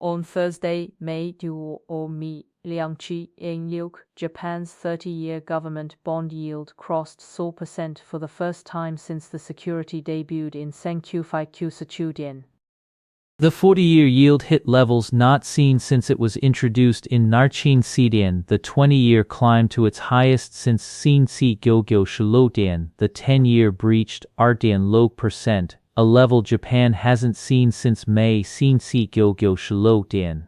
On Thursday, May 2 Japan's 30-year government bond yield crossed 4% for the first time since the security debuted in Senkyu Sachudian. The 40-year yield hit levels not seen since it was introduced in Narchin Sidian. The 20-year climbed to its highest since Sin Si Gyogyo Shilotian. The 10-year breached Artian low percent, a level Japan hasn't seen since May Sin Si Gyogyo Shilotian.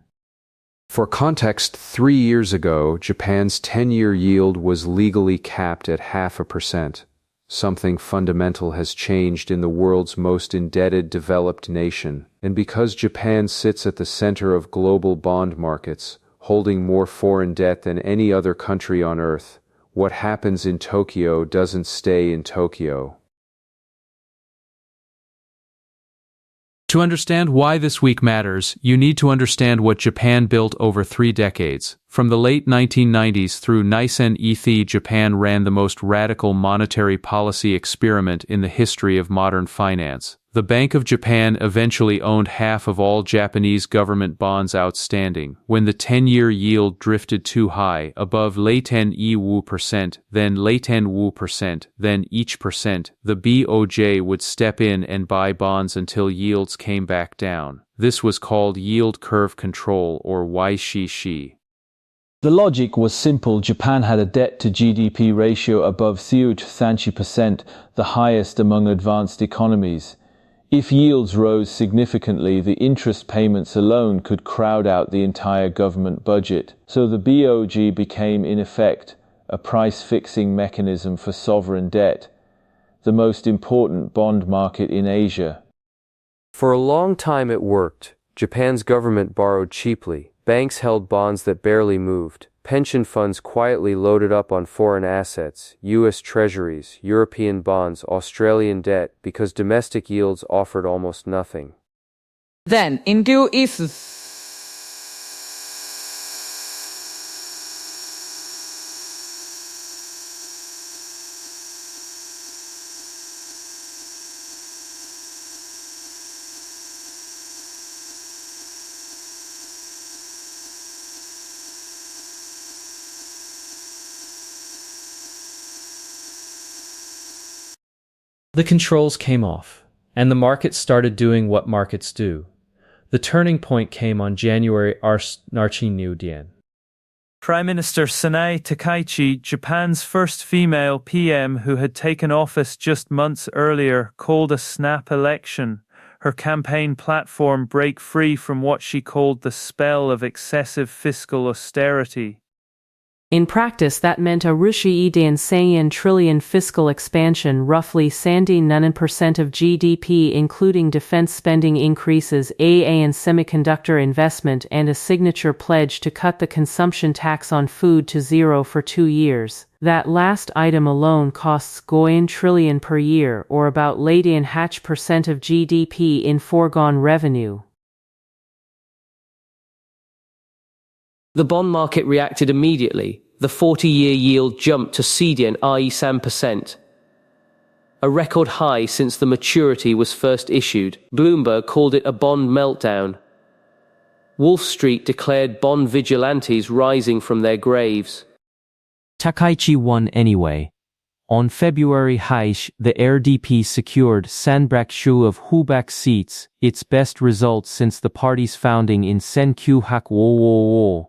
For context, 3 years ago, Japan's 10-year yield was legally capped at 0.5%. Something fundamental has changed in the world's most indebted developed nation, and because Japan sits at the center of global bond markets, holding more foreign debt than any other country on earth, what happens in Tokyo doesn't stay in Tokyo. To understand why this week matters, you need to understand what Japan built over 3 decades. From the late 1990s through Nisen Ethi, Japan ran the most radical monetary policy experiment in the history of modern finance. The Bank of Japan eventually owned half of all Japanese government bonds outstanding. When the 10-year yield drifted too high, above Laten Wu percent, then Laten Wu percent, then each percent, the BOJ would step in and buy bonds until yields came back down. This was called yield curve control, or Yishi. The logic was simple. Japan had a debt-to-GDP ratio above 30%, the highest among advanced economies. If yields rose significantly, the interest payments alone could crowd out the entire government budget. So the BOJ became, in effect, a price-fixing mechanism for sovereign debt, the most important bond market in Asia. For a long time it worked. Japan's government borrowed cheaply. Banks held bonds that barely moved. Pension funds quietly loaded up on foreign assets, U.S. treasuries, European bonds, Australian debt, because domestic yields offered almost nothing. Then, in due east, the controls came off, and the market started doing what markets do. The turning point came on January Narchin. Prime Minister Sanae Takaichi, Japan's first female PM who had taken office just months earlier, called a snap election. Her campaign platform break free from what she called the spell of excessive fiscal austerity. In practice, that meant a Rushi-Idan trillion fiscal expansion, roughly 99% of GDP, including defense spending increases, and semiconductor investment, and a signature pledge to cut the consumption tax on food to 0 for 2 years. That last item alone costs Goyen trillion per year, or about 8% of GDP in foregone revenue. The bond market reacted immediately. The 40-year yield jumped to Sidian i.e. 7%, a record high since the maturity was first issued. Bloomberg called it a bond meltdown. Wall Street declared bond vigilantes rising from their graves. Takaichi won anyway. On February Haish, the RDP secured Sanbrakshu of Hubak seats, its best result since the party's founding in Senkyu Wo.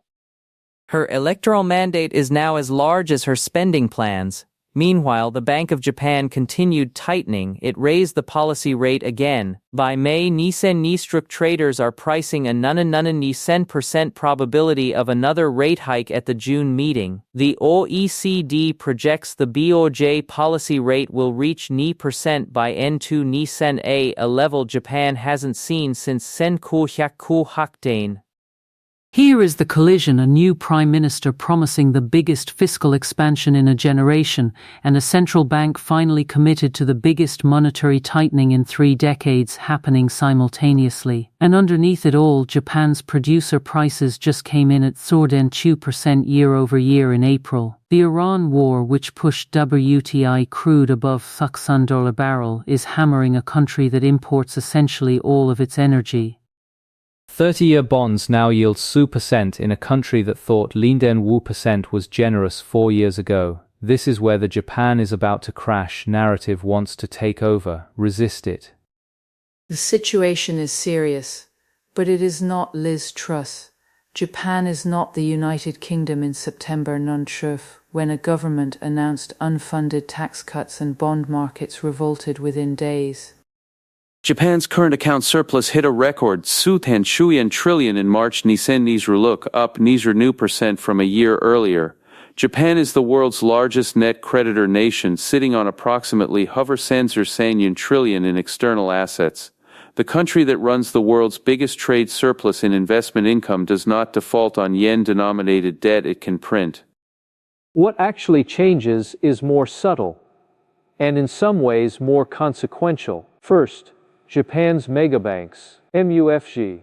her electoral mandate is now as large as her spending plans. Meanwhile, the Bank of Japan continued tightening. It raised the policy rate again. By May, Nisen Nistruk traders are pricing a Nisen percent probability of another rate hike at the June meeting. The OECD projects the BOJ policy rate will reach Ni% by N2 Nisen a level Japan hasn't seen since Senku Hyaku Hakdane. Here is the collision: a new prime minister promising the biggest fiscal expansion in a generation, and a central bank finally committed to the biggest monetary tightening in 3 decades happening simultaneously. And underneath it all, Japan's producer prices just came in at 2% year-over-year in April. The Iran war, which pushed WTI crude above $600 a barrel, is hammering a country that imports essentially all of its energy. 30-year bonds now yield 2% in a country that thought %was generous 4 years ago. This is where the Japan is about to crash narrative wants to take over. Resist it. The situation is serious, but it is not Liz Truss. Japan is not the United Kingdom in September 2020, when a government announced unfunded tax cuts and bond markets revolted within days. Japan's current account surplus hit a record 2.7 trillion in March Nizruluk, up 9% from a year earlier. Japan is the world's largest net creditor nation, sitting on approximately 100 trillion in external assets. The country that runs the world's biggest trade surplus in investment income does not default on yen-denominated debt it can print. What actually changes is more subtle, and in some ways more consequential. First, Japan's megabanks, MUFG,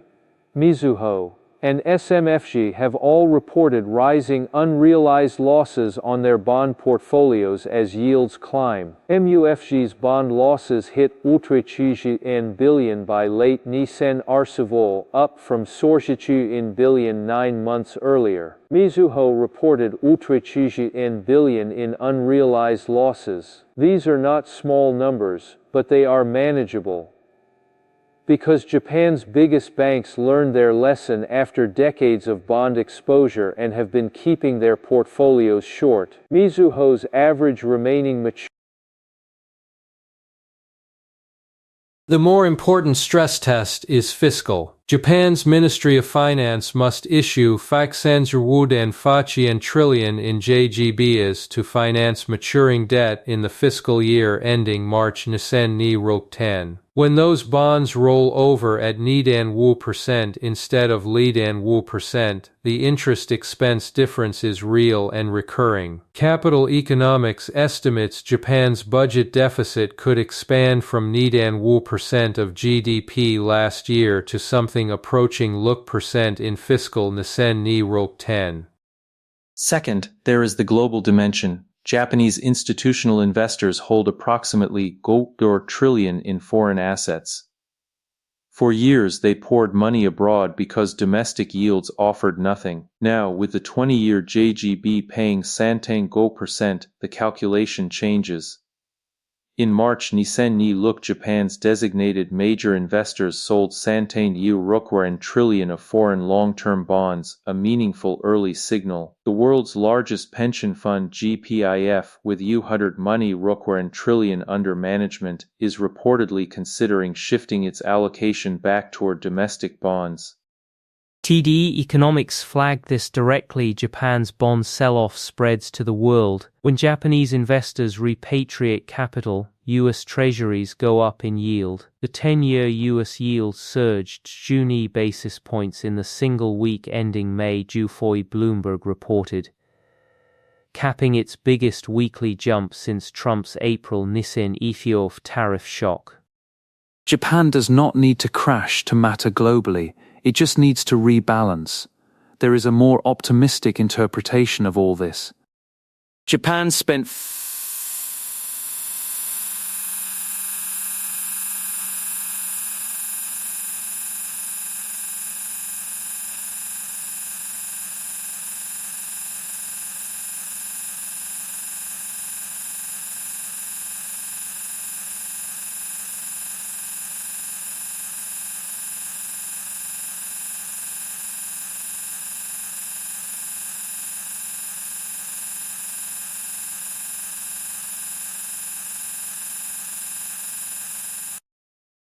Mizuho, and SMFG have all reported rising unrealized losses on their bond portfolios as yields climb. MUFG's bond losses hit $3 billion by late Nisen Arsivol, up from $4 billion 9 months earlier. Mizuho reported $3 billion in unrealized losses. These are not small numbers, but they are manageable. Because Japan's biggest banks learned their lesson after decades of bond exposure and have been keeping their portfolios short. Mizuho's average remaining maturity. The more important stress test is fiscal. Japan's Ministry of Finance must issue 500 trillion in JGBs to finance maturing debt in the fiscal year ending March 2010. When those bonds roll over at %, instead of %, the interest expense difference is real and recurring. Capital Economics estimates Japan's budget deficit could expand from %, of GDP last year to something approaching % in fiscal 2010. Second, there is the global dimension. Japanese institutional investors hold approximately 4 trillion in foreign assets. For years they poured money abroad because domestic yields offered nothing. Now, with the 20-year JGB paying 5%, the calculation changes. In March Nizruluk, Japan's designated major investors sold $1 trillion of foreign long-term bonds, a meaningful early signal. The world's largest pension fund GPIF, with $100 trillion under management, is reportedly considering shifting its allocation back toward domestic bonds. TD Economics flagged this directly. Japan's bond sell-off spreads to the world. When Japanese investors repatriate capital, U.S. Treasuries go up in yield. The 10-year U.S. yield surged 20 basis points in the single week ending May, Bloomberg reported, capping its biggest weekly jump since Trump's April Nissan tariff shock. Japan does not need to crash to matter globally. It just needs to rebalance. There is a more optimistic interpretation of all this. Japan spent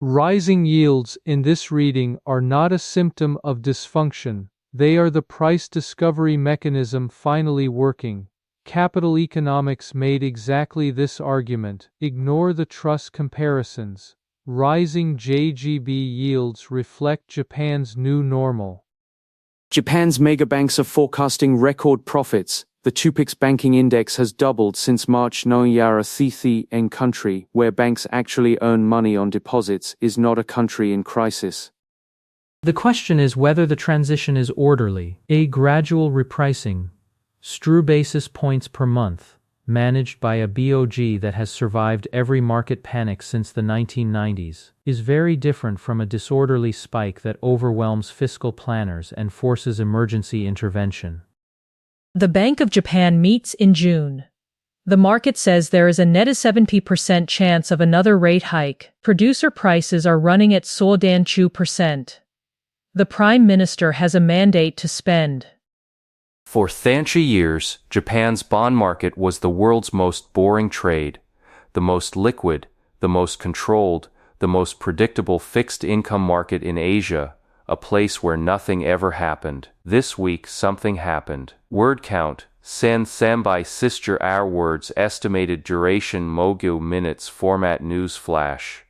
Rising yields in this reading are not a symptom of dysfunction, they are the price discovery mechanism finally working. Capital Economics made exactly this argument. Ignore the Truss comparisons. Rising JGB yields reflect Japan's new normal. Japan's megabanks are forecasting record profits. The Tupix banking index has doubled since March. A country where banks actually earn money on deposits is not a country in crisis. The question is whether the transition is orderly, a gradual repricing, strew basis points per month, managed by a BOG that has survived every market panic since the 1990s, is very different from a disorderly spike that overwhelms fiscal planners and forces emergency intervention. The Bank of Japan meets in June. The market says there is a net 70% chance of another rate hike. Producer prices are running at sodan 2%. The Prime Minister has a mandate to spend. For 30 years, Japan's bond market was the world's most boring trade, the most liquid, the most controlled, the most predictable fixed income market in Asia, a place where nothing ever happened. This week something happened. Word count, sen sambai sister hour words estimated duration mogu minutes format news flash.